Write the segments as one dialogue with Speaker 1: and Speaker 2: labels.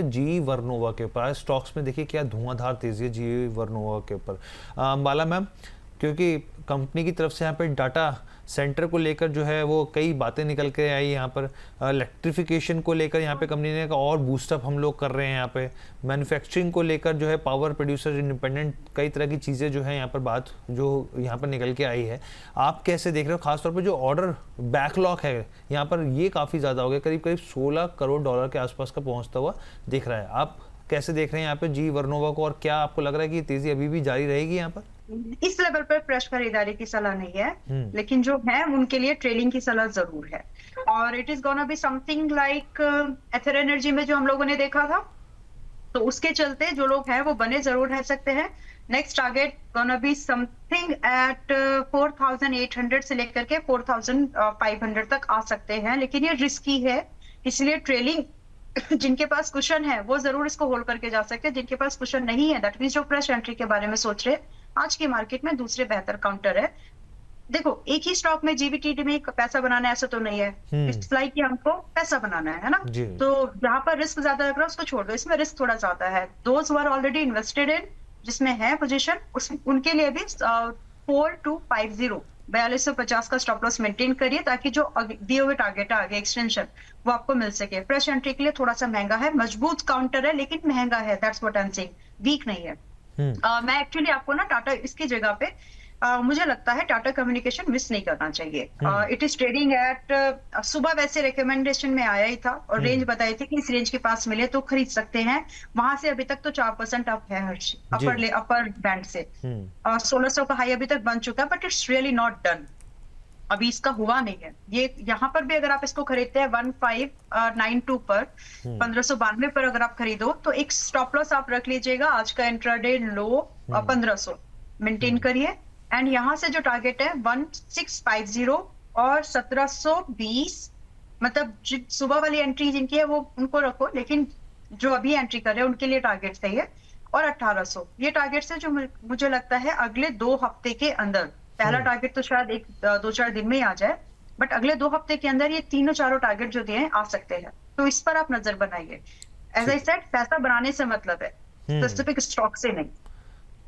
Speaker 1: हैं जी वर्नोवा के ऊपर। स्टॉक्स में देखिए क्या धुआंधार तेजी है जी वर्नोवा के ऊपर। बाला मैम, क्योंकि कंपनी की तरफ से यहाँ पे डाटा सेंटर को लेकर जो है वो कई बातें निकल के आई यहाँ पर, इलेक्ट्रिफिकेशन को लेकर यहाँ पे कंपनी ने और बूस्टअप हम लोग कर रहे हैं यहाँ पे, मैन्युफैक्चरिंग को लेकर जो है पावर प्रोड्यूसर इंडिपेंडेंट कई तरह की चीज़ें जो है यहाँ पर बात जो यहाँ पर निकल के आई है। आप कैसे देख रहे हो, खासतौर पर जो ऑर्डर बैकलॉग है यहाँ पर ये काफ़ी ज़्यादा हो गया, करीब करीब 16 करोड़ डॉलर के आसपास का पहुँचता हुआ दिख रहा है। आप कैसे देख रहे हैं यहाँ पे जी वर्नोवा को, और क्या आपको लग रहा है कि ये तेज़ी अभी भी जारी रहेगी यहाँ पर?
Speaker 2: इस लेवल पर फ्रेश खरीदारी की सलाह नहीं है, लेकिन जो है उनके लिए ट्रेडिंग की सलाह जरूर है। और it is gonna be something like ether energy में जो हम लोगों ने देखा था, तो उसके चलते जो लोग हैं वो बने जरूर रह सकते हैं। Next target gonna be something at 4800 से लेकर के 4500 तक आ सकते हैं, लेकिन ये रिस्की है, इसलिए ट्रेलिंग जिनके पास कुशन है वो जरूर इसको होल्ड करके जा सकते हैं। जिनके पास कुशन नहीं है, दैट मींस जो फ्रेश एंट्री के बारे में सोच रहे हैं, आज की मार्केट में दूसरे बेहतर काउंटर है। देखो, एक ही स्टॉक में जीबीटीडी में पैसा बनाना है ऐसा तो नहीं है, इट्स लाइक कि हमको पैसा बनाना है ना। तो जहां पर रिस्क ज्यादा लग रहा है उसको छोड़ दो, इसमें रिस्क थोड़ा ज्यादा है। Those who are already invested in, जिसमें है पोजीशन, उनके लिए भी 4250 4250 का स्टॉप लॉस मेंटेन करिए, ताकि जो दिए हुए टारगेट आगे एक्सटेंशन वो आपको मिल सके। फ्रेश एंट्री के लिए थोड़ा सा महंगा है, मजबूत काउंटर है लेकिन महंगा है, that's what I am saying, weak नहीं है। मैं एक्चुअली आपको ना टाटा इसकी जगह पे मुझे लगता है टाटा कम्युनिकेशन मिस नहीं करना चाहिए। इट इज ट्रेडिंग एट, सुबह वैसे रिकमेंडेशन में आया ही था और रेंज बताई थी कि इस रेंज के पास मिले तो खरीद सकते हैं। वहां से अभी तक तो 4% अप है हर्ष, अपर बैंड से। 1600 का हाई अभी तक बन चुका है, but it's really not done, अभी इसका हुआ नहीं है। ये यहाँ पर भी अगर आप इसको खरीदते हैं 1592 पर, 1592 पर अगर आप खरीदो तो एक स्टॉप लॉस आप रख लीजिएगा। आज का इंट्राडे लो 1500 मेंटेन करिए, एंड यहाँ से जो टारगेट है 1650 और 1720, मतलब सुबह वाली एंट्री जिनकी है वो उनको रखो, लेकिन जो अभी एंट्री कर रहे हैं उनके लिए टारगेट सही है। और 1800 ये टारगेट है जो मुझे लगता है अगले 2 हफ्ते के अंदर, पहला टारगेट तो शायद 1-2-4 दिन में ही आ जाए, बट अगले 2 हफ्ते के अंदर ये तीनों चारों टारगेट जो दिए हैं आ सकते हैं, तो इस पर आप नजर बनाइए। एज आई सेड, पैसा बनाने से मतलब है, स्पेसिफिक स्टॉक से नहीं।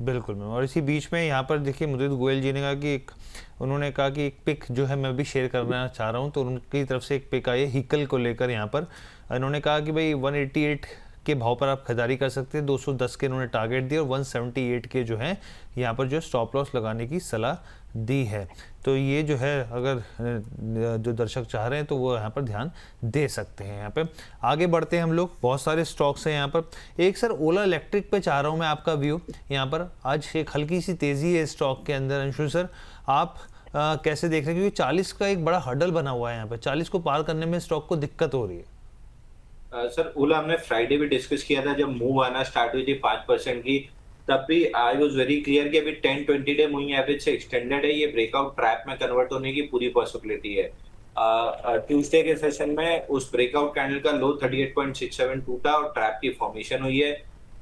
Speaker 1: बिल्कुल मैम। और इसी बीच में यहाँ पर देखिए मुदित गोयल जी ने कहा कि उन्होंने कहा कि एक पिक जो है मैं भी शेयर करना चाह रहा हूँ, तो उनकी तरफ से एक पिक आई है हिकल को लेकर। यहाँ पर इन्होंने कहा कि भाई 188 के भाव पर आप खरीदारी कर सकते हैं, 210 के इन्होंने टारगेट दिए और 178 के जो है यहाँ पर जो स्टॉप लॉस लगाने की सलाह दी है। तो ये जो है अगर जो दर्शक चाह रहे हैं तो वो यहाँ पर ध्यान दे सकते हैं। यहाँ पे आगे बढ़ते हैं हम लोग, बहुत सारे स्टॉक्स हैं यहाँ पर। एक सर ओला इलेक्ट्रिक पे चाह रहा हूँ मैं आपका व्यू। यहाँ पर आज एक हल्की सी तेज़ी है स्टॉक के अंदर। अंशु सर, आप कैसे देख रहे हैं, क्योंकि 40 का एक बड़ा हर्डल बना हुआ है यहाँ पर, 40 को पार करने में स्टॉक को दिक्कत हो रही है।
Speaker 3: सर ओला हमने फ्राइडे भी डिस्कस किया था, जब मूव आना स्टार्ट हुई थी 5% की, तब भी आई वाज वेरी क्लियर कि अभी 10-20 डे मूविंग एवरेज से एक्सटेंडेड है, ये ब्रेकआउट ट्रैप में कन्वर्ट होने की पूरी पॉसिबिलिटी है। ट्यूसडे के सेशन में उस ब्रेकआउट कैंडल का लो 38.67 टूटा और ट्रैप की फॉर्मेशन हुई है।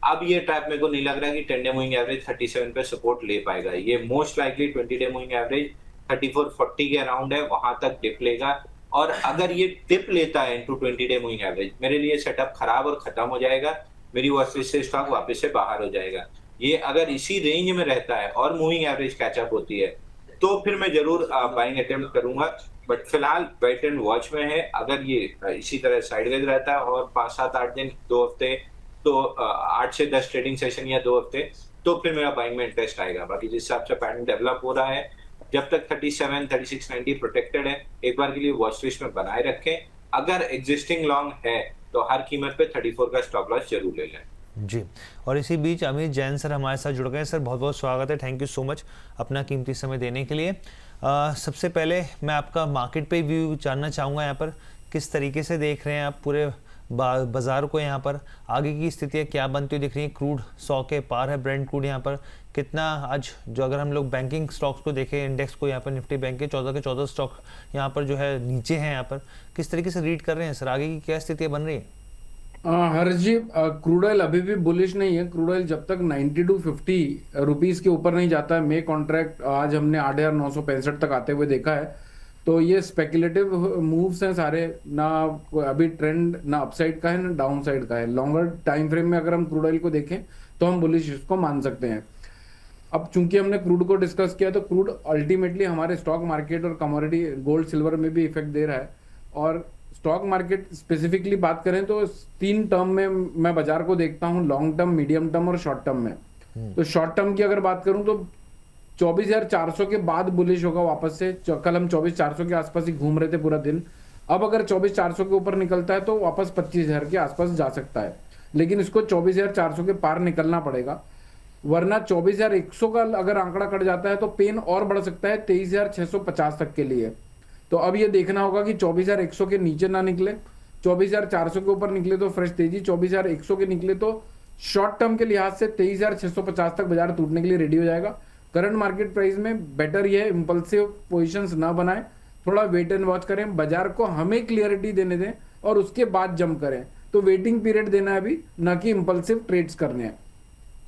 Speaker 3: अब ये ट्रैप मेरे को नहीं लग रहा कि 10 डे मूविंग एवरेज 37 पे सपोर्ट ले पाएगा। ये most likely 20 day moving average 3440 के अराउंड है, वहां तक डिप लेगा। और अगर ये डिप लेता है इनटू 20 डे मूविंग एवरेज, मेरे लिए सेटअप खराब और खत्म हो जाएगा, मेरी वॉच लिस्ट से स्टॉक वापस से बाहर हो जाएगा। ये अगर इसी रेंज में रहता है और मूविंग एवरेज कैचअप होती है तो फिर मैं जरूर बाइंग अटेम्प्ट करूंगा, बट फिलहाल वेट एंड वॉच में है। अगर ये इसी तरह साइडवेज रहता है और 5-7-8 दिन, 2 हफ्ते, तो 8 से 10 ट्रेडिंग सेशन या 2 हफ्ते, तो फिर मेरा बाइंग में इंटरेस्ट आएगा। बाकी जिस हिसाब से पैटर्न डेवलप हो रहा है, जब तक 37-3690 प्रोटेक्टेड है, एक बार के लिए वॉच लिस्ट में बनाए रखें। अगर एग्जिस्टिंग लॉन्ग है तो हर कीमत पे 34 का स्टॉप लॉस जरूर ले लें
Speaker 1: जी। और इसी बीच अमित जैन सर हमारे साथ जुड़ गए। सर बहुत बहुत स्वागत है, थैंक यू सो मच अपना कीमती समय देने के लिए। सबसे पहले मैं आपका मार्केट पे व्यू जानना चाहूँगा, यहाँ पर किस तरीके से देख रहे हैं आप पूरे बाजार को, यहाँ पर आगे की स्थितियाँ क्या बनती हुई दिख रही हैं। क्रूड 100 के पार है, ब्रेंट क्रूड यहाँ पर कितना आज, जो अगर हम लोग बैंकिंग स्टॉक्स को देखें, इंडेक्स को, यहाँ पर निफ्टी बैंक के 14 के 14 स्टॉक यहाँ पर जो है नीचे हैं, यहाँ पर किस तरीके से रीड कर रहे हैं सर, आगे की क्या स्थितियाँ बन रही है?
Speaker 4: हर्ष जी, क्रूड ऑयल अभी भी बुलिश नहीं है। क्रूड ऑयल जब तक 92-50 रुपीस के ऊपर नहीं जाता है, मे कॉन्ट्रैक्ट आज हमने 8,965 तक आते हुए देखा है। तो ये स्पेकुलेटिव मूव्स हैं सारे, ना अभी ट्रेंड ना अपसाइड का है ना डाउन साइड का है। लॉन्गर टाइम फ्रेम में अगर हम क्रूड ऑयल को देखें तो हम बुलिश इसको मान सकते हैं। अब चूंकि हमने क्रूड को डिस्कस किया तो क्रूड अल्टीमेटली हमारे स्टॉक मार्केट और कमोडिटी गोल्ड सिल्वर में भी इफेक्ट दे रहा है। और स्टॉक मार्केट स्पेसिफिकली बात करें तो 3 टर्म में मैं बाजार को देखता हूं, लॉन्ग टर्म, मीडियम टर्म और शॉर्ट टर्म में। तो शॉर्ट टर्म की अगर बात करूं तो 24,400 के बाद बुलिश होगा वापस से। कल हम 24,400 के आसपास ही घूम रहे थे पूरा दिन। अब अगर 24,400 के ऊपर निकलता है तो वापस 25,000 के आसपास जा सकता है, लेकिन इसको 24,400 के पार निकलना पड़ेगा, वरना 24,100 का अगर आंकड़ा कट जाता है तो पेन और बढ़ सकता है 23,650 तक के लिए। तो अब ये देखना होगा कि 24,100 के नीचे ना निकले, 24,400 के ऊपर निकले तो फ्रेश तेजी, 24,100 के निकले तो शॉर्ट टर्म के लिहाज से 23,650 तक बाजार टूटने के लिए रेडी हो जाएगा। करंट मार्केट प्राइस में बेटर ये इंपल्सिव पोजीशंस ना बनाए, थोड़ा वेट एंड वॉच करें, बाजार को हमें क्लियरिटी देने दें और उसके बाद जंप करें। तो वेटिंग पीरियड देना है अभी, ना कि इंपल्सिव ट्रेड्स करने हैं।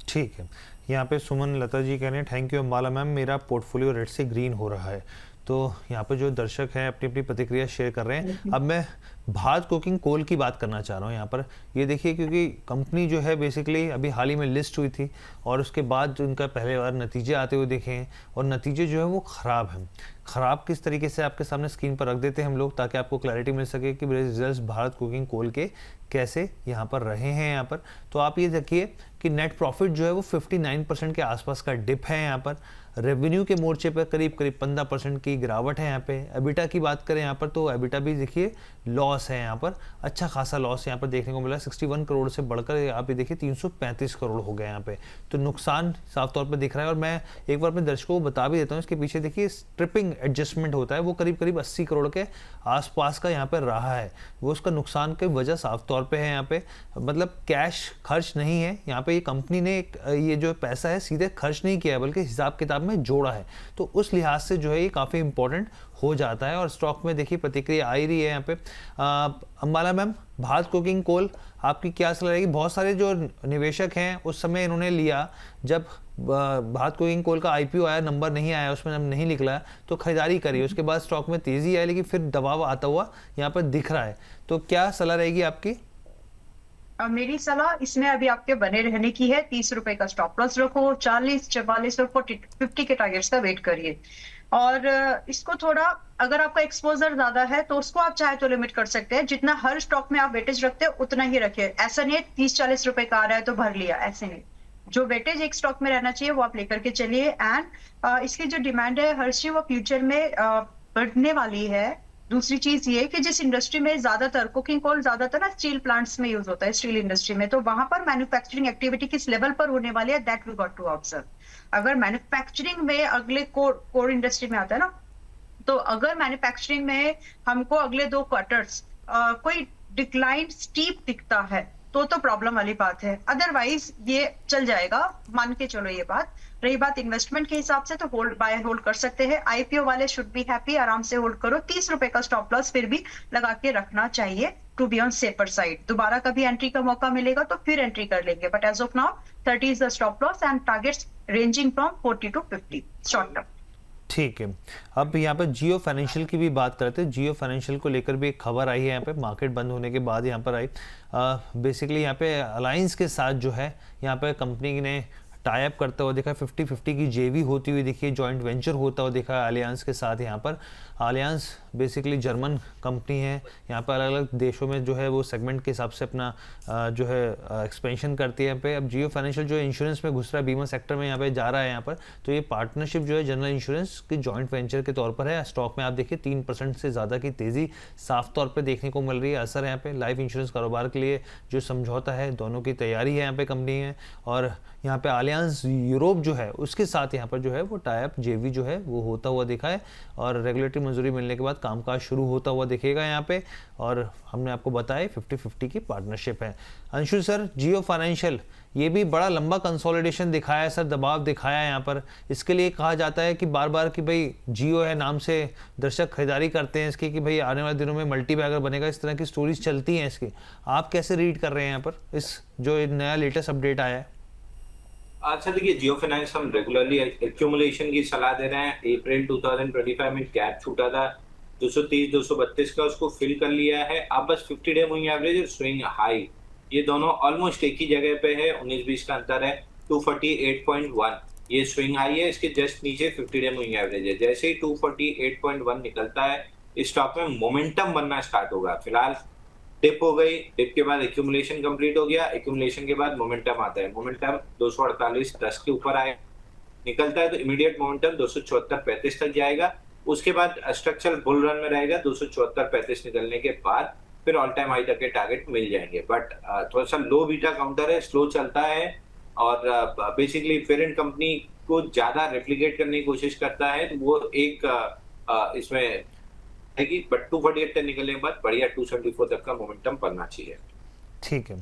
Speaker 1: ठीक है, यहाँ पे सुमन लता जी कह रहे हैं थैंक यू अम्बाला मैम, मेरा पोर्टफोलियो रेड से ग्रीन हो रहा है। तो यहाँ पे जो दर्शक हैं अपनी अपनी प्रतिक्रिया शेयर कर रहे हैं। अब मैं भारत कोकिंग कोल की बात करना चाह रहा हूँ यहाँ पर। ये देखिए, क्योंकि कंपनी जो है बेसिकली अभी हाल ही में लिस्ट हुई थी और उसके बाद जो उनका पहले बार नतीजे आते हुए देखे हैं और नतीजे जो है वो ख़राब हैं। ख़राब किस तरीके से आपके सामने स्क्रीन पर रख देते हैं हम लोग, ताकि आपको क्लैरिटी मिल सके कि रिजल्ट्स भारत कुकिंग कोल के कैसे यहाँ पर रहे हैं यहाँ पर। तो आप ये देखिए कि नेट प्रॉफिट जो है वो 59% के आसपास का डिप है यहाँ पर। रेवेन्यू के मोर्चे पर करीब 15% की गिरावट है यहाँ पे। एबिटा की बात करें यहाँ पर तो एबिटा भी देखिए लॉस है यहाँ पर, अच्छा खासा लॉस यहाँ पर देखने को मिला। 61 करोड़ से बढ़कर आप ये देखिए 335 करोड़ हो गए यहाँ पे। तो नुकसान साफ तौर पर दिख रहा है। और मैं एक बार अपने दर्शकों को बता भी देता हूँ, इसके पीछे देखिए स्ट्रिपिंग एडजस्टमेंट होता है, वो करीब 80 करोड़ के आसपास का यहाँ पर रहा है। वो उसका नुकसान की वजह साफ तौर पर है यहाँ पे, मतलब कैश खर्च नहीं है यहाँ पे। ये कंपनी ने ये जो पैसा है सीधे खर्च नहीं किया है, बल्कि हिसाब किताब में जोड़ा है। तो उस लिहाज से जो है ये काफ़ी इंपॉर्टेंट हो जाता है। और स्टॉक में देखिए प्रतिक्रिया आ ही रही है यहाँ पे। Ambala ma'am, Bharat cooking coal आपकी क्या सलाह रहेगी? बहुत सारे जो निवेशक हैं उस समय इन्होंने लिया जब भारत कुकिंग कोल का आईपीओ आया, नंबर नहीं आया, उसमें नहीं निकला, तो खरीदारी करी। उसके बाद स्टॉक में तेजी आई, लेकिन फिर दबाव आता हुआ यहाँ पर दिख रहा है। तो क्या सलाह रहेगी आपकी?
Speaker 2: मेरी सलाह इसमें अभी आपके बने रहने की है। 30 रुपए का स्टॉप लॉस रखो, 40, 44 और 50 के टारगेट्स का वेट करिए। और इसको थोड़ा, अगर आपका एक्सपोजर ज्यादा है तो उसको आप चाहे तो लिमिट कर सकते हैं। जितना हर स्टॉक में आप वेटेज रखते हैं उतना ही रखिए। ऐसा नहीं है 30-40 रुपए का आ रहा है तो भर लिया, ऐसे नहीं। जो वेटेज एक स्टॉक में रहना चाहिए वो आप लेकर के चलिए। एंड इसकी जो डिमांड है हर्षी, वो फ्यूचर में बढ़ने वाली है। दूसरी चीज ये कि जिस इंडस्ट्री में ज्यादातर कुकिंग कोल ज्यादातर ना स्टील प्लांट्स में यूज होता है, स्टील इंडस्ट्री में, तो वहां पर मैन्युफैक्चरिंग एक्टिविटी किस लेवल पर होने वाली है, that we got to observe. अगर मैन्युफैक्चरिंग में अगले कोर इंडस्ट्री में आता है ना, तो अगर मैन्युफैक्चरिंग में हमको अगले 2 क्वार्टर्स कोई डिक्लाइन स्टीप दिखता है तो प्रॉब्लम वाली बात है। अदरवाइज ये चल जाएगा, मान के चलो ये बात। रही बात इन्वेस्टमेंट के हिसाब से, तो होल्ड बाय होल्ड कर सकते हैं। आईपीओ वाले शुड बी हैप्पी, आराम से होल्ड करो। 30 रुपए का स्टॉप लॉस फिर भी लगा के रखना चाहिए to be on safer side. दोबारा कभी एंट्री का मौका मिलेगा तो फिर एंट्री कर लेंगे, but as of now 30 is the stop loss and targets ranging from 40 to 50 short term.
Speaker 1: ठीक है, अब यहाँ पर जियो फाइनेंशियल की भी बात करते हैं। जियो फाइनेंशियल को लेकर भी एक खबर आई है यहाँ पे, मार्केट बंद होने के बाद यहाँ पर आई। बेसिकली यहाँ पे अलायंस के साथ जो है यहाँ पे कंपनी ने टाई अप करता हुआ देखा, 50-50 की जेवी होती हुई देखिए, जॉइंट वेंचर होता हुआ देखा अलियांस के साथ। यहाँ पर अलियांस बेसिकली जर्मन कंपनी है, यहाँ पर अलग अलग देशों में जो है वो सेगमेंट के हिसाब से अपना जो है एक्सपेंशन करती है यहाँ पे। अब जियो फाइनेंशियल जो इंश्योरेंस में घुस रहा है, बीमा सेक्टर में यहाँ पे जा रहा है यहाँ पर, तो ये पार्टनरशिप जो है जनरल इंश्योरेंस की जॉइंट वेंचर के तौर पर है। स्टॉक में आप देखिए 3% से ज़्यादा की तेज़ी साफ तौर पर देखने को मिल रही है। असर यहाँ पे लाइफ इंश्योरेंस कारोबार के लिए जो समझौता है, दोनों की तैयारी है यहाँ पे कंपनी है। और यहाँ पे अलियांस यूरोप जो है उसके साथ यहाँ पर जो है वो टाई अप जेवी जो है वो होता हुआ दिखा है, और रेगुलेटरी मंजूरी मिलने के बाद कामकाज शुरू होता हुआ दिखेगा यहाँ पे। और हमने आपको बताया 50-50 की पार्टनरशिप है। अंशु सर, जियो फाइनेंशियल ये भी बड़ा लंबा कंसोलिडेशन दिखाया है सर, दबाव दिखाया है यहाँ पर। इसके लिए कहा जाता है कि बार बार कि भाई जियो है नाम से दर्शक खरीदारी करते हैं इसकी, कि भाई आने वाले दिनों में मल्टी बैगर बनेगा, इस तरह की स्टोरीज चलती हैं इसकी। आप कैसे रीड कर रहे हैं यहाँ पर इस जो नया लेटेस्ट अपडेट आया है?
Speaker 3: अच्छा देखिए, जियो फाइनेंस हम रेगुलरली एक्यूमुलेशन की सलाह दे रहे हैं। अप्रैल 2025 में गैप छूटा था 230 232 का उसको फिल कर लिया है। अब बस 50 डे मूविंग एवरेज और स्विंग हाई ये दोनों ऑलमोस्ट एक ही जगह पे है, 19-20 का अंतर है। 248.1 ये स्विंग हाई है, इसके जस्ट नीचे 50 डे मूविंग एवरेज है। जैसे ही 248.1 निकलता है इस स्टॉक में मोमेंटम बनना स्टार्ट होगा। फिलहाल डिप हो गई, डिप के बाद एक्यूमुलेशन कंप्लीट हो गया, एक्यूमुलेशन के बाद मोमेंटम आता है। मोमेंटम 248.10 के ऊपर आए निकलता है तो इमीडिएट मोमेंटम 274.35 तक जाएगा। उसके बाद स्ट्रक्चरल बुल रन में रहेगा, 274.35 निकलने के बाद फिर ऑल टाइम हाई तक के टारगेट मिल जाएंगे। बट थोड़ा सा लो बीटा काउंटर है, स्लो चलता है और बेसिकली पेरेंट कंपनी को ज्यादा रेप्लिकेट करने की कोशिश करता है, तो वो एक इसमें है कि बट 248 तक निकलने के बाद बढ़िया 274 तक का मोमेंटम बनना चाहिए।
Speaker 1: ठीक है।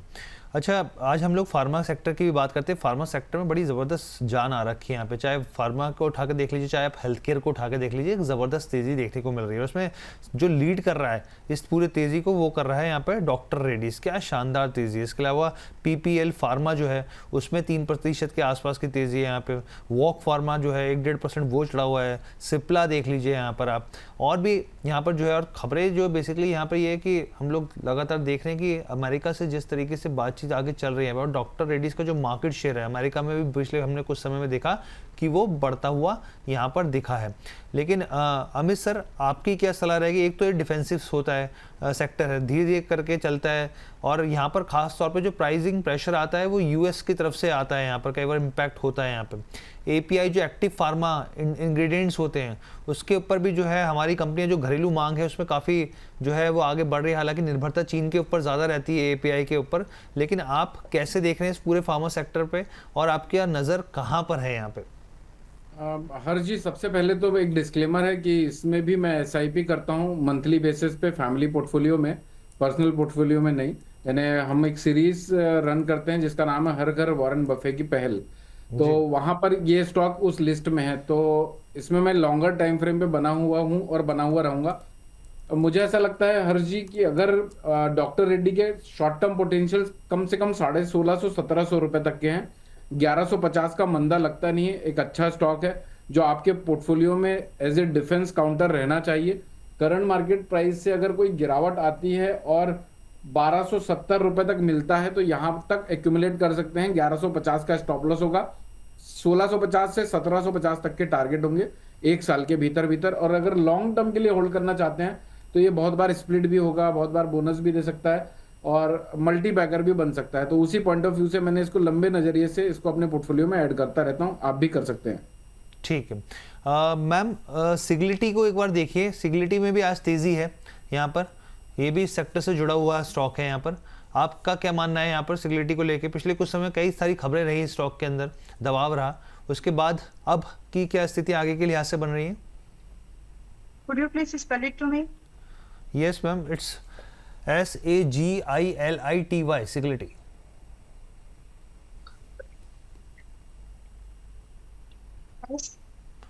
Speaker 1: अच्छा, आज हम लोग फार्मा सेक्टर की भी बात करते हैं। फार्मा सेक्टर में बड़ी ज़बरदस्त जान आ रखी है यहाँ पे, चाहे फार्मा को उठा के देख लीजिए, चाहे आप हेल्थ केयर को उठा के देख लीजिए, एक ज़बरदस्त तेज़ी देखने को मिल रही है। उसमें जो लीड कर रहा है इस पूरे तेज़ी को, वो कर रहा है यहाँ पे डॉक्टर रेड्डीज। क्या शानदार तेज़ी है। इसके अलावा PPL फार्मा जो है उसमें 3% के आसपास की तेज़ी है यहाँ पे। वॉक फार्मा जो है 1-1.5% वो चढ़ा हुआ है। सिप्ला देख लीजिए यहाँ पर आप, और भी यहाँ पर जो है। और खबरें जो बेसिकली यहाँ पर ये है कि हम लोग लगातार देख रहे हैं कि अमेरिका से जिस तरीके से बातचीत आगे चल रही है और डॉक्टर रेड्डीज का जो मार्केट शेयर है अमेरिका में भी पिछले हमने कुछ समय में देखा कि वो बढ़ता हुआ यहाँ पर दिखा है। लेकिन अमित सर, आपकी क्या सलाह रहेगी? एक तो ये डिफेंसिव होता है सेक्टर है, धीरे धीरे करके चलता है, और यहाँ पर खास तौर पे जो प्राइसिंग प्रेशर आता है वो यूएस की तरफ से आता है। यहाँ पर कई बार इम्पैक्ट होता है। यहाँ पे API जो एक्टिव फार्मा इंग्रेडिएंट्स होते हैं उसके ऊपर भी जो है हमारी कंपनियां, जो घरेलू मांग है उसमें काफ़ी जो है वो आगे बढ़ रही है। हालांकि निर्भरता चीन के ऊपर ज़्यादा रहती है API के ऊपर, लेकिन आप कैसे देख रहे हैं इस पूरे फार्मा सेक्टर पे और आपकी नज़र कहाँ पर है यहाँ पे?
Speaker 4: हर जी, सबसे पहले तो एक डिस्क्लेमर है कि इसमें भी मैं SIP करता हूँ मंथली बेसिस पे, फैमिली पोर्टफोलियो में, पर्सनल पोर्टफोलियो में नहीं। यानी हम एक सीरीज रन करते हैं जिसका नाम है हर घर वॉरेन बफे की पहल। तो वहां पर ये स्टॉक उस लिस्ट में है। तो इसमें मैं लॉन्गर टाइम फ्रेम पे बना हुआ हूँ और बना हुआ रहूंगा। मुझे ऐसा लगता है हर जी कि अगर डॉक्टर रेड्डी के शॉर्ट टर्म पोटेंशियल कम से कम 1650-1700 रुपए तक के हैं, 1150 का मंदा लगता नहीं है। एक अच्छा स्टॉक है जो आपके पोर्टफोलियो में एज ए डिफेंस काउंटर रहना चाहिए। करंट मार्केट प्राइस से अगर कोई गिरावट आती है और 1270 रुपए तक मिलता है तो यहां तक एक्यूमुलेट कर सकते हैं। 1150 का स्टॉप लॉस होगा, 1650 से 1750 तक के टारगेट होंगे एक साल के भीतर भीतर। और अगर लॉन्ग टर्म के लिए होल्ड करना चाहते हैं तो ये बहुत बार स्प्लिट भी होगा, बहुत बार बोनस भी दे सकता है और मल्टी बैगर भी बन सकता है। तो उसी पॉइंट ऑफ व्यू से मैंने इसको लंबे नजरिए से इसको अपने पोर्टफोलियो में ऐड करता रहता हूँ। आप भी कर सकते हैं।
Speaker 1: ठीक है। मैम, सिग्लिटी को एक बार देखिए। सिग्लिटी में भी आज तेजी है यहाँ पर, ये भी इस सेक्टर से जुड़ा हुआ स्टॉक है यहाँ पर। आपका क्या मानना है यहाँ पर सिग्लिटी को लेके? पिछले कुछ समय कई सारी खबरें रही स्टॉक के अंदर, दबाव रहा, उसके बाद अब की क्या स्थिति आगे के लिहाज से बन रही है?
Speaker 2: Could you please spell it to me?
Speaker 1: Yes ma'am, it's SAGILITY, Sagility.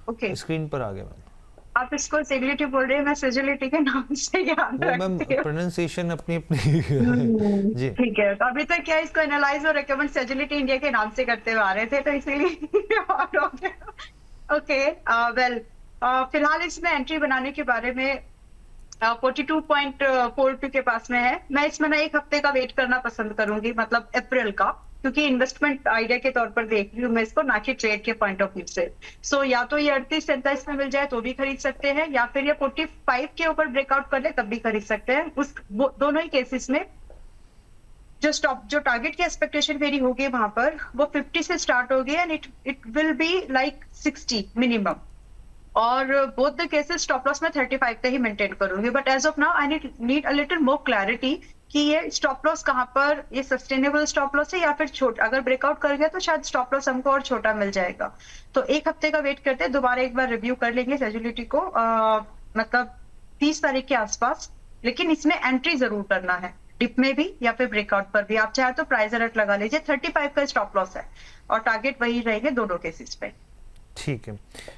Speaker 2: Okay,
Speaker 1: screen पर आ गया मैम।
Speaker 2: आप इसको सिग्लिटी बोल रहे हैं, मैं सिजिलिटी के नाम से याद
Speaker 1: वो मैम
Speaker 2: रखती हूँ।
Speaker 1: प्रोनाउंसिएशन अपनी अपनी जी।
Speaker 2: ठीक है, तो अभी तक क्या इसको एनालाइज और रिकमेंड सिजिलिटी इंडिया के नाम से करते हुए आ रहे थे, तो इसीलिए और हो गया। ओके, वेल, फिलहाल इसमें एंट्री बनाने के बारे में 42.42 के पास में है। मैं इसमें ना एक हफ्ते का वेट करना पसंद करूंगी, मतलब अप्रैल का, क्योंकि इन्वेस्टमेंट आइडिया के तौर पर देख रही हूँ मैं इसको, ना कि ट्रेड के पॉइंट ऑफ व्यू से। सो या तो ये 38-37 में मिल जाए तो भी खरीद सकते हैं, या फिर ये 45 के ऊपर ब्रेकआउट कर ले तब भी खरीद सकते हैं। दोनों ही केसेस में जो टारगेट की एक्सपेक्टेशन मेरी होगी वहां पर वो 50 से स्टार्ट होगी and it will be like 60 minimum. और both the cases stop loss में 35 पे ही मेंटेन करूंगी। But as of now I need a little more clarity कि ये स्टॉप लॉस कहाँ पर, ये सस्टेनेबल स्टॉप लॉस है या फिर छोटा, अगर ब्रेकआउट कर गया तो शायद स्टॉप लॉस हमको और छोटा मिल जाएगा। तो एक हफ्ते का वेट करते हैं, दोबारा एक बार रिव्यू कर लेंगे सेजिलिटी को, मतलब 30 तारीख के आसपास। लेकिन इसमें एंट्री जरूर करना है, डिप में भी या फिर ब्रेकआउट पर भी। आप चाहे तो प्राइस अलर्ट लगा लीजिए, 35 का स्टॉप लॉस है और टारगेट वही रहेंगे दोनों केसेस पे।
Speaker 1: ठीक है,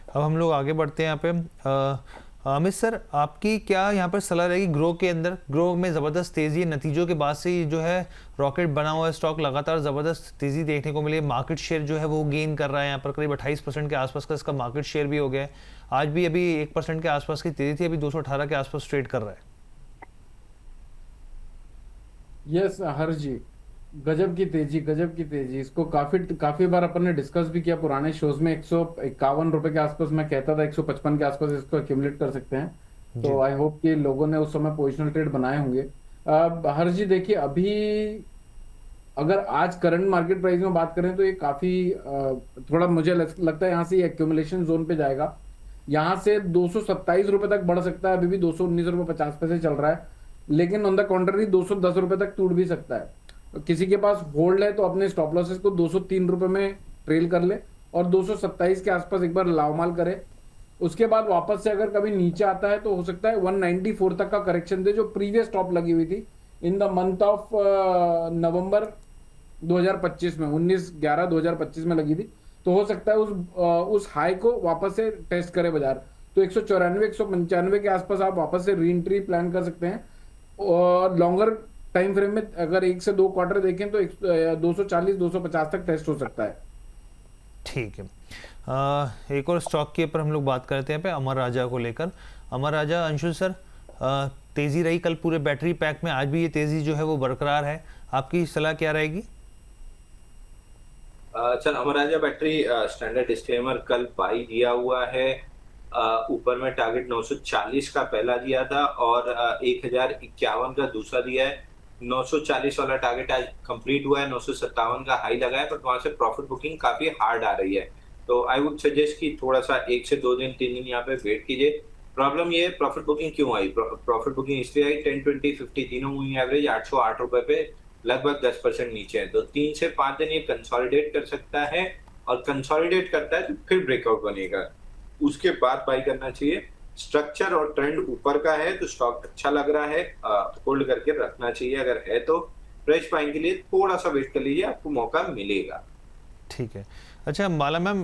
Speaker 1: अब हम लोग आगे बढ़ते हैं यहाँ पे। अमित सर, आपकी क्या यहाँ पर सलाह रहेगी ग्रो के अंदर? ग्रो में ज़बरदस्त तेज़ी, नतीजों के बाद से ही जो है रॉकेट बना हुआ है स्टॉक, लगातार ज़बरदस्त तेज़ी देखने को मिली है। मार्केट शेयर जो है वो गेन कर रहा है, यहाँ पर करीब 28% के आसपास का इसका मार्केट शेयर भी हो गया है। आज भी अभी 1% के आसपास की तेज़ी थी, अभी 218 के आसपास ट्रेड कर रहा है।
Speaker 4: यस हर्ष जी, गजब की तेजी, गजब की तेजी। इसको काफी बार अपन ने डिस्कस भी किया पुराने शोज में। 151 रुपए के आसपास मैं कहता था, 155 के आसपास इसको एक्यूमुलेट कर सकते हैं। तो आई होप कि लोगों ने उस समय पोजिशनल ट्रेड बनाए होंगे। हर्ष जी देखिए, अभी अगर आज करंट मार्केट प्राइस में बात करें तो ये काफी थोड़ा मुझे लगता है यहाँ से एक्यूमुलेशन जोन पे जाएगा। यहाँ से 227 रुपए तक बढ़ सकता है, अभी भी 219 रुपए 50 पैसे चल रहा है, लेकिन ऑन द कॉन्ट्ररी 210 रुपए तक टूट भी सकता है। किसी के पास होल्ड है तो अपने स्टॉप लॉसेस को 203 रुपए में ट्रेल कर ले और 227 के आसपास एक बार लावमाल करे। उसके बाद वापस से अगर कभी नीचे आता है तो हो सकता है 194 तक का करेक्शन दे, जो प्रीवियस स्टॉप लगी हुई थी in the month of November 2025 में, 19/11/2025 में लगी थी। तो हो सकता है उस हाई को वापस से टेस्ट करे बाजार। तो 194 195 के आसपास आप वापस से री एंट्री प्लान कर सकते हैं। और लॉन्गर टाइम फ्रेम में अगर 1 से 2 क्वार्टर देखें तो 240 250 तक टेस्ट हो सकता है।
Speaker 1: ठीक है, एक और स्टॉक के ऊपर हम लोग बात करते हैं पे अमर राजा को लेकर। अमर राजा, अंशुल सर, तेजी रही कल पूरे बैटरी पैक में, आज भी ये तेजी जो है वो बरकरार है, आपकी सलाह क्या रहेगी?
Speaker 3: सर अमर राजा बैटरी स्टैंडर्ड डिस्क्लेमर कल बाई दिया हुआ है। ऊपर में टारगेट 940 का पहला दिया था और 1051 का दूसरा दिया है। 940 वाला टारगेट आज कंप्लीट हुआ है, 957 का हाई लगा है, बट वहां से प्रॉफिट बुकिंग काफी हार्ड आ रही है। तो आई वुड सजेस्ट कि थोड़ा सा 1 से 2 दिन 3 दिन यहाँ पे वेट कीजिए। प्रॉब्लम ये प्रॉफिट बुकिंग क्यों आई? प्रॉफिट बुकिंग इसलिए आई 10, 20, 50 तीनों मूविंग एवरेज 808 रुपए पे लगभग 10% नीचे है। तो 3 से 5 दिन ये कंसोलिडेट कर सकता है और कंसोलिडेट करता है तो फिर ब्रेकआउट बनेगा, उसके बाद बाई करना चाहिए। स्ट्रक्चर और ट्रेंड ऊपर का है तो स्टॉक अच्छा लग रहा है, होल्ड करके रखना चाहिए। अगर है तो फ्रेश बाइंग के लिए थोड़ा सा वेट कर लीजिए, आपको मौका मिलेगा।
Speaker 1: ठीक है। अच्छा माला मैम,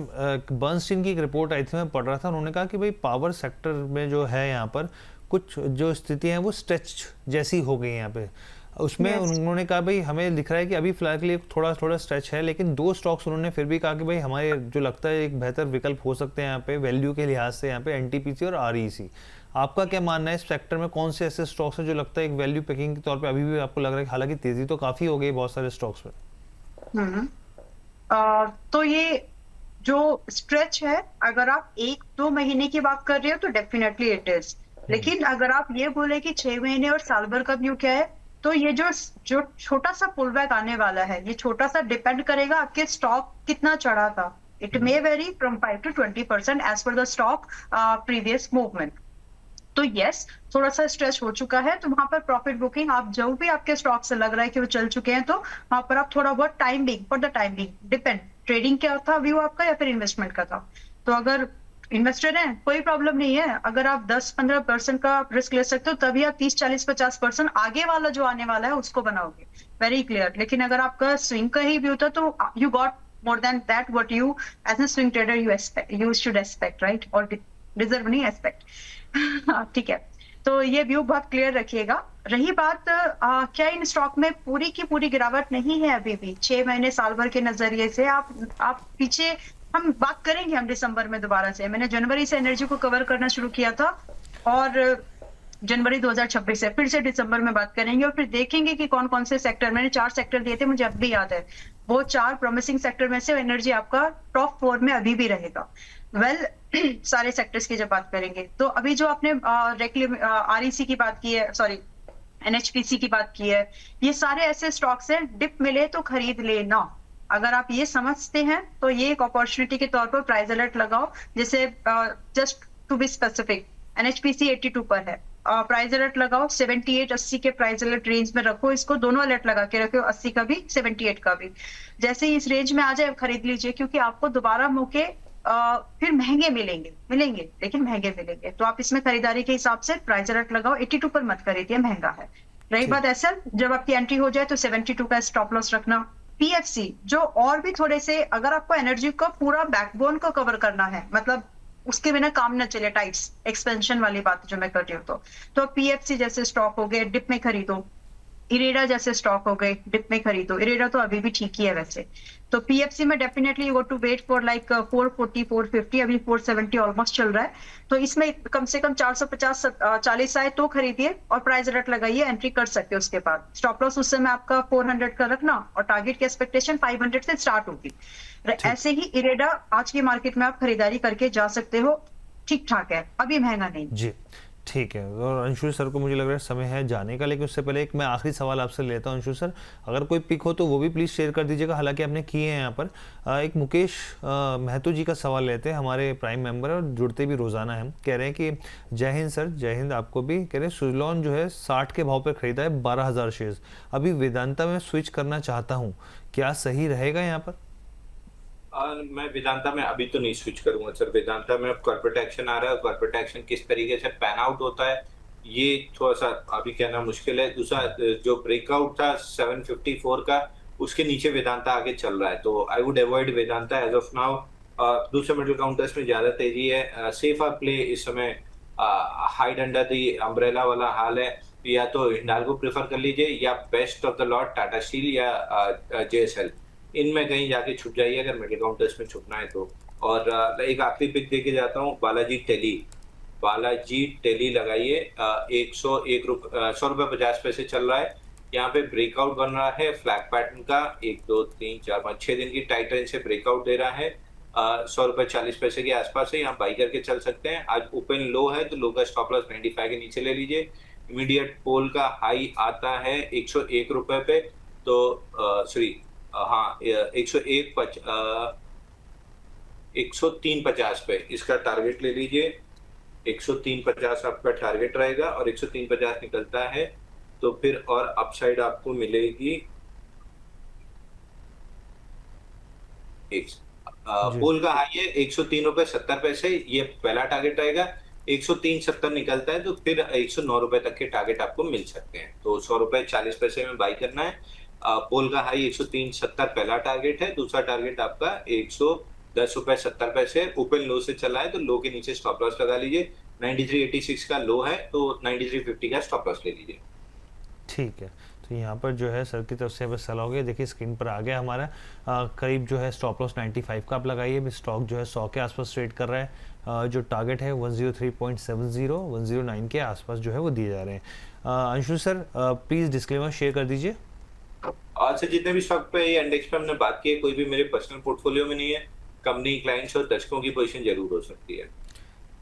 Speaker 1: बर्नस्टीन की एक रिपोर्ट आई थी, मैं पढ़ रहा था, उन्होंने कहा कि भाई पावर सेक्टर में जो है यहाँ पर कुछ जो स्थिति है वो स्ट्रेच जैसी हो गई है यहाँ पे। उसमें उन्होंने कहा भाई हमें दिख रहा है कि अभी फिलहाल के लिए थोड़ा थोड़ा स्ट्रेच है, लेकिन 2 स्टॉक्स उन्होंने फिर भी कहा कि भाई हमारे जो लगता है एक बेहतर विकल्प हो सकते हैं यहाँ पे वैल्यू के लिहाज से, यहाँ पे एनटीपीसी और आरईसी। आपका क्या मानना है इस सेक्टर में, कौन से ऐसे स्टॉक्स हैं जो लगता है एक वैल्यू पिकिंग के तौर पे अभी भी आपको लग रहा है? हालांकि तेजी तो काफी हो गई बहुत सारे स्टॉक्स में।
Speaker 2: तो ये जो स्ट्रेच है, अगर आप 1-2 महीने की बात कर रहे हो तो डेफिनेटली इट इज, लेकिन अगर आप ये बोले कि 6 महीने और साल भर का व्यू क्या है, तो ये जो छोटा सा पुल बैक आने वाला है, ये छोटा सा डिपेंड करेगा आपके स्टॉक कितना चढ़ा था। It may vary from 5 to 20% as per the stock previous movement. तो यस, थोड़ा सा स्ट्रेच हो चुका है, तो वहां पर प्रॉफिट बुकिंग आप जो भी आपके स्टॉक से लग रहा है कि वो चल चुके हैं, तो वहां पर आप थोड़ा बहुत timing for the timing depend, trading क्या था व्यू आपका या फिर इन्वेस्टमेंट का था। तो अगर इन्वेस्टर है कोई प्रॉब्लम नहीं है, अगर आप 10-15% का रिस्क ले सकते हो तभी आप 30, 40, 50% आगे वाला जो आने वाला है उसको बनाओगे, वेरी क्लियर। लेकिन अगर आपका स्विंग का ही व्यू था तो you got more than that what you as a swing trader you should expect, right? और डिजर्व नहीं एक्सपेक्ट। ठीक है, तो ये व्यू बहुत क्लियर रखिएगा। रही बात क्या इन स्टॉक में पूरी की पूरी गिरावट नहीं है अभी भी 6 महीने साल भर के नजरिए से? आप पीछे हम बात करेंगे हम दिसंबर में दोबारा से। मैंने जनवरी से एनर्जी को कवर करना शुरू किया था और जनवरी 2026 से फिर से दिसंबर में बात करेंगे और फिर देखेंगे कि कौन कौन से सेक्टर, मैंने 4 सेक्टर दिए थे, मुझे अब भी याद है, वो 4 प्रॉमिसिंग सेक्टर में से एनर्जी आपका टॉप 4 में अभी भी रहेगा। सारे सेक्टर्स की जब बात करेंगे तो अभी जो आपने आरईसी की बात की है, सॉरी एनएचपीसी की बात की है, ये सारे ऐसे स्टॉक्स हैं, डिप मिले तो खरीद लेना। अगर आप ये समझते हैं तो ये एक अपॉर्चुनिटी के तौर पर प्राइस अलर्ट लगाओ। जैसे just to be specific, NHPC 82 पर है, प्राइस अलर्ट लगाओ 78-80 के प्राइस अलर्ट रेंज में रखो इसको, दोनों अलर्ट लगा के रखो, 80 का भी 78 का भी। जैसे ही इस रेंज में आ जाए खरीद लीजिए, क्योंकि आपको दोबारा मौके फिर महंगे मिलेंगे लेकिन महंगे मिलेंगे। तो आप इसमें खरीदारी के हिसाब से प्राइस अलर्ट लगाओ, 82 पर मत खरीदिए, महंगा है। रही बात एसएल, जब आपकी एंट्री हो जाए तो 72 का स्टॉप लॉस रखना। पीएफसी जो और भी थोड़े से, अगर आपको एनर्जी का पूरा बैकबोन को कवर करना है, मतलब उसके बिना काम न चले, टाइप्स एक्सपेंशन वाली बात जो मैं कर रही हूँ। तो पीएफसी जैसे स्टॉक हो गए, डिप में खरीदो। इरेडा जैसे स्टॉक हो गए, डिप में खरीदो। इरेडा तो अभी भी ठीक ही है वैसे। तो पीएफसी में definitely you go to wait for like 440 450, अभी 470 ऑलमोस्ट चल रहा है। तो इसमें कम से कम 450 40 आए तो खरीदिए और प्राइस अलर्ट लगाइए, एंट्री कर सकते हो। उसके बाद स्टॉप लॉस उस समय आपका 400 का रखना और टारगेट की एक्सपेक्टेशन 500 से स्टार्ट होगी। ऐसे ही इरेडा आज की मार्केट में आप खरीदारी करके जा सकते हो, ठीक ठाक है, अभी महंगा नहीं।
Speaker 1: जी ठीक है। और अंशु सर को मुझे लग रहा है समय है जाने का, लेकिन उससे पहले एक मैं आखिरी सवाल आपसे लेता हूं। अंशु सर, अगर कोई पिक हो तो वो भी प्लीज़ शेयर कर दीजिएगा, हालांकि आपने किए हैं यहाँ पर। एक मुकेश महतो जी का सवाल लेते हैं, हमारे प्राइम मेंबर और जुड़ते भी रोज़ाना हैं। कह रहे हैं कि जय हिंद सर। जय हिंद आपको भी। कह रहे हैं सुजलॉन जो है 60 के भाव पर खरीदा है 12,000 शेयर्स, अभी वेदांता में स्विच करना चाहता हूँ, क्या सही रहेगा यहाँ पर?
Speaker 3: मैं वेदांता में अभी तो नहीं स्विच करूंगा सर। वेदांता में अब कॉर्पोरेट एक्शन आ रहा है, कॉर्पोरेट एक्शन किस तरीके से पैन आउट होता है ये थोड़ा सा अभी कहना मुश्किल है। दूसरा जो ब्रेकआउट था 754 का, उसके नीचे वेदांता आगे चल रहा है, तो I would avoid Vedanta as of now. दूसरे मिडिल काउंटर्स में ज्यादा तेजी है। सेफ प्ले इस समय हाइड अंडर दी अम्ब्रेला वाला हाल है, या तो हिंडाल्को प्रेफर कर लीजिए या best of the lot Tata steel या जेएसएल, इनमें कहीं जाके छुप जाइए अगर मिडिल काउंटर्स में छुपना है तो। और एक आखिरी पिक देके जाता हूँ, बालाजी टेली। बालाजी टेली लगाइए, 101 100 रुपये 50 पैसे चल रहा है। यहाँ पे ब्रेकआउट बन रहा है फ्लैग पैटर्न का, 1 2 3 4 5 6 दिन की टाइट रेंज से ब्रेकआउट दे रहा है। 100 रुपये 40 पैसे के आसपास है, यहाँ बाई करके चल सकते हैं। आज ओपन लो है तो लो का स्टॉप लॉस 95 के नीचे ले लीजिए। इमीडिएट पोल का हाई आता है 101 रुपये पे, तो सॉरी हाँ 103.50 पे इसका टारगेट ले लीजिए। 103.50 आपका टारगेट रहेगा, और 103.50 निकलता है तो फिर और अपसाइड आपको मिलेगी। पोल का हाई है 103 रुपये 70 पैसे, ये पहला टारगेट रहेगा। 103.70 निकलता है तो फिर 109 रुपए तक के टारगेट आपको मिल सकते हैं, तो 100 रुपए 40 पैसे में बाई करना है। पोल का हाई 103.70 पहला टारगेट है, दूसरा टारगेट आपका 110 रुपए 70 पैसे। ओपन लो से चला है तो लो के नीचे स्टॉप लॉस लगा लीजिए। 93.86 का लो है तो 93.50 का स्टॉप लॉस ले लीजिए।
Speaker 1: ठीक है, तो यहाँ पर जो है सर की तरफ से बस सलाह हो गया। देखिए स्क्रीन पर आ गया हमारा करीब जो है स्टॉप लॉस 95 का आप लगाइए। स्टॉक जो है 100 के आसपास ट्रेड कर रहा है। जो टारगेट है 103.70 109 के आसपास जो है वो दिए जा रहे हैं। Anshu sir please disclaimer share कर दीजिए।
Speaker 3: आज से जितने भी स्टॉक पे या इंडेक्स पे हमने बात की है, कोई भी मेरे पर्सनल पोर्टफोलियो में नहीं है। कंपनी, क्लाइंट्स और दर्शकों की पोजीशन जरूर हो सकती है।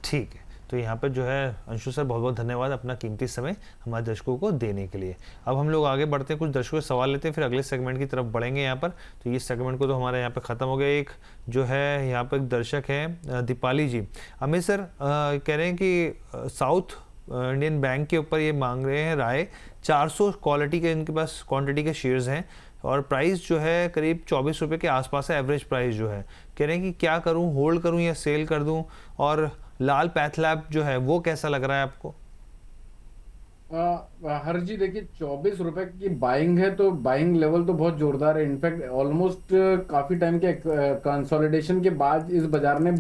Speaker 1: ठीक है, तो यहाँ पर जो है अंशु सर बहुत बहुत धन्यवाद अपना कीमती समय हमारे दर्शकों को देने के लिए। अब हम लोग आगे बढ़ते हैं, कुछ दर्शकों से सवाल लेते हैं, फिर अगले सेगमेंट की तरफ बढ़ेंगे यहाँ पर। तो ये सेगमेंट को तो हमारे यहाँ पर ख़त्म हो गया। एक जो है यहाँ पर एक दर्शक है दीपाली जी। अमित सर कह रहे हैं कि साउथ इंडियन बैंक के ऊपर ये मांग रहे हैं राय। 400 क्वालिटी के इनके पास क्वांटिटी के शेयर्स हैं और प्राइस जो है करीब 24 रुपये के आसपास है, एवरेज प्राइस जो है। कह रहे हैं कि क्या करूं, होल्ड करूं या सेल कर दूं, और लाल पैथलैब जो है वो कैसा लग रहा है आपको?
Speaker 4: हर जी देखिए 24 रुपए की बाइंग है तो बाइंग लेवल तो बहुत जोरदार है। इनफैक्ट ऑलमोस्ट काफी टाइम के कंसोलिडेशन के बाद इस बाजार ने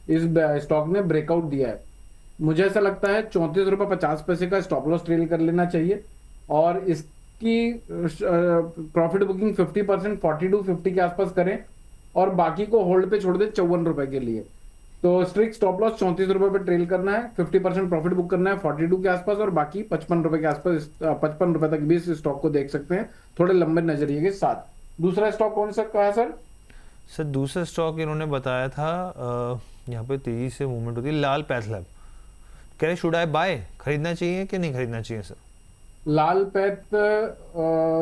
Speaker 4: इस स्टॉक ने ब्रेकआउट दिया है। मुझे ऐसा लगता है 34 रुपये 50 पैसे का स्टॉप लॉस ट्रेल कर लेना चाहिए, और इसकी प्रॉफिट बुकिंग 50% 4250 के आसपास करें और बाकी को होल्ड पे छोड़ दें 54 रुपए के लिए। तो स्ट्रिक्ट स्टॉप लॉस 34 रुपए पे ट्रेल करना है, 50% प्रॉफिट बुक करना है 42 के आसपास, और बाकी 55 रुपए के आसपास 55 रुपए तक भी इस स्टॉक को देख सकते हैं थोड़े लंबे नजरिए के साथ। दूसरा स्टॉक कौन सा कहा सर?
Speaker 1: सर दूसरा स्टॉक इन्होंने बताया था यहाँ पे तेजी से मूवमेंट होती है, लाल पैथलैब। कह रहे शुड आई बाय, खरीदना चाहिए कि नहीं खरीदना चाहिए सर?
Speaker 4: लाल पैथ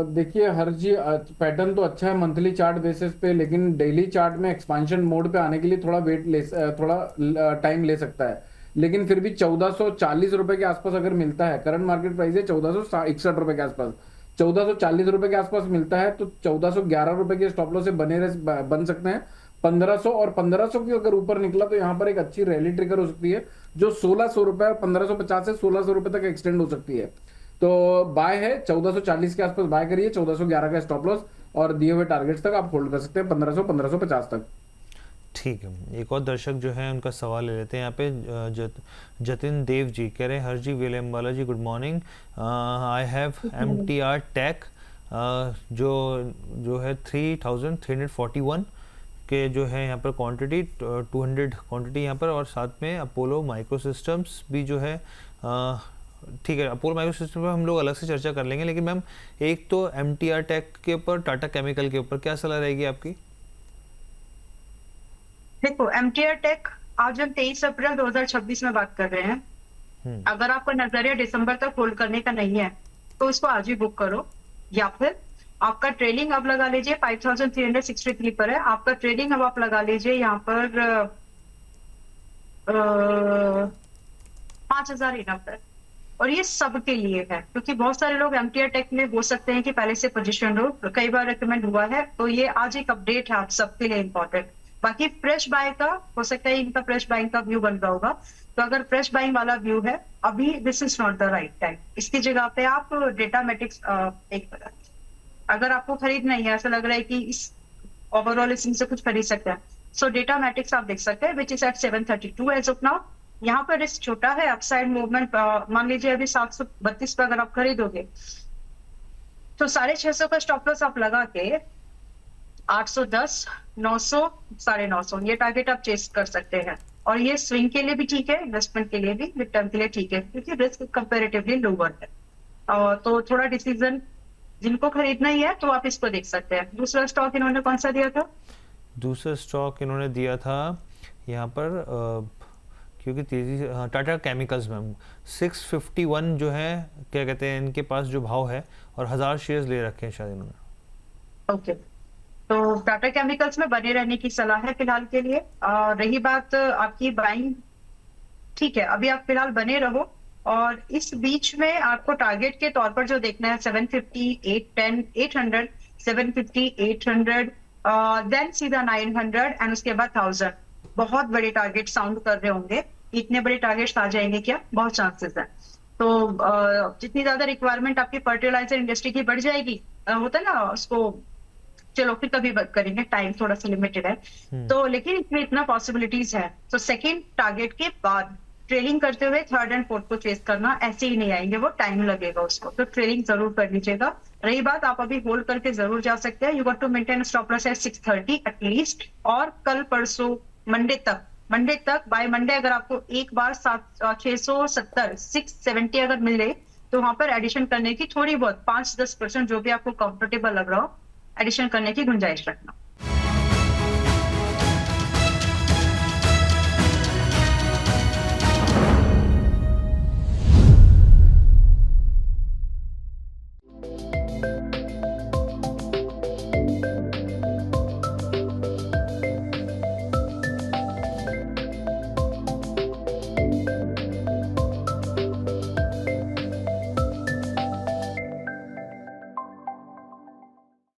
Speaker 4: देखिए हर जी पैटर्न तो अच्छा है मंथली चार्ट बेसिस पे, लेकिन डेली चार्ट में एक्सपांशन मोड पे आने के लिए थोड़ा टाइम ले सकता है। लेकिन फिर भी 1440 रुपए के आसपास अगर मिलता है, करंट मार्केट प्राइस है 1461 रुपए के आसपास, 1440 रुपए के आसपास मिलता है तो 1411 रुपए के स्टॉप लॉस से बन सकते हैं। 1500 और 1500 की अगर ऊपर निकला तो यहाँ पर एक अच्छी रैली ट्रिगर हो सकती है जो 1600 रुपए 1550 से 1600 रुपए तक एक्सटेंड हो सकती है। तो बाय है 1440 के आसपास बाय करिए, 1411 का स्टॉप लॉस, और दिए हुए टारगेट्स तक आप होल्ड कर सकते हैं 1500 1550 तक।
Speaker 1: ठीक है, एक और दर्शक जो है उनका सवाल ले लेते हैं यहाँ पे। जतिन देव जी कह रहे हैं, Harji Velembala ji good morning, I have MTR tech जो है 3341 के जो है यहाँ पर क्वांटिटी 200 क्वांटिटी यहाँ पर, और साथ में अपोलो माइक्रो सिस्टम्स भी जो है ठीक है, अपोलो माइक्रो सिस्टम पर हम लोग अलग से चर्चा कर लेंगे। लेकिन मैम एक तो MTR टेक के ऊपर, टाटा केमिकल के ऊपर क्या सलाह रहेगी आपकी?
Speaker 2: देखो MTR टेक आज हम 23 अप्रैल 2026 में बात कर रहे हैं। अगर आपका नजरिया दिसंबर तक होल्ड करने का नहीं है तो इसको आज ही बुक करो, या फिर आपका ट्रेडिंग अब लगा लीजिए 5363 पर है। आपका ट्रेडिंग अब आप लगा लीजिए यहाँ पर 5000 इनफ है। और ये सबके लिए है, क्योंकि बहुत सारे लोग MTR टेक में हो सकते हैं कि पहले से पोजीशन हो, कई बार रिकमेंड हुआ है, तो ये आज एक अपडेट है आप सबके लिए इंपॉर्टेंट। बाकी फ्रेश बाय का हो सकता है इनका फ्रेश बाइंग का व्यू बन रहा होगा, तो अगर फ्रेश बाइंग वाला व्यू है अभी this is not the right time. इसकी जगह पे आप डेटामेटिक्स अगर आपको खरीदना ही है, ऐसा लग रहा है कि इस ओवरऑल इसमें से कुछ खरीद सकते हैं, सो डेटामेटिक्स आप देख सकते हैं, which is at 732 as of now. यहाँ पर रिस्क छोटा है, अपसाइड मूवमेंट मान लीजिए अभी 732 पे अगर आप खरीदोगे तो 650 का स्टॉप लॉस आप लगा के 810, 900, 950 ये टारगेट आप चेस कर सकते हैं। और ये स्विंग के लिए भी ठीक है, इन्वेस्टमेंट के लिए भी, मिड टर्म के लिए ठीक है, क्योंकि रिस्क कंपैरेटिवली लोअर है। तो थोड़ा डिसीजन जिनको खरीदना ही है तो आप इसको देख सकते हैं। दूसरा स्टॉक इन्होंने कौन सा दिया था?
Speaker 1: दूसरा स्टॉक इन्होंने दिया था यहाँ पर क्योंकि तेजी से टाटा केमिकल्स मैम 651 जो है, क्या कहते हैं, इनके पास जो भाव है, और 1000 शेयर्स ले रखे हैं शायद इन्होंने।
Speaker 2: ओके, तो टाटा केमिकल्स में बने रहने की सलाह है फिलहाल के लिए। रही बात आपकी बाइंग, ठीक है, अभी आप फिलहाल बने रहो, और इस बीच में आपको टारगेट के तौर पर जो देखना है 750, 810, 800, 750, 800, देन सीधा 900 एंड उसके बाद 1000। बहुत बड़े टारगेट साउंड कर रहे होंगे, इतने बड़े टारगेट्स आ जाएंगे क्या? बहुत चांसेस है। तो जितनी ज्यादा रिक्वायरमेंट आपकी फर्टिलाइजर इंडस्ट्री की बढ़ जाएगी, होता है ना उसको, चलो फिर कभी बात करेंगे, टाइम थोड़ा सा लिमिटेड है, तो लेकिन इसमें इतना पॉसिबिलिटीज है। तो सेकेंड टारगेट के बाद ट्रेलिंग करते हुए थर्ड एंड फोर्थ को चेस करना, ऐसे ही नहीं आएंगे, वो टाइम लगेगा उसको, तो ट्रेलिंग जरूर कर लीजिएगा। रही बात, आप अभी होल्ड करके जरूर जा सकते हैं। You got to maintain stop loss at 630 एटलीस्ट, और कल परसों मंडे तक बाय मंडे अगर आपको एक बार 670, 670 अगर मिले तो वहां पर एडिशन करने की थोड़ी बहुत 5-10% जो भी आपको कंफर्टेबल लग रहा हो, एडिशन करने की गुंजाइश रखना।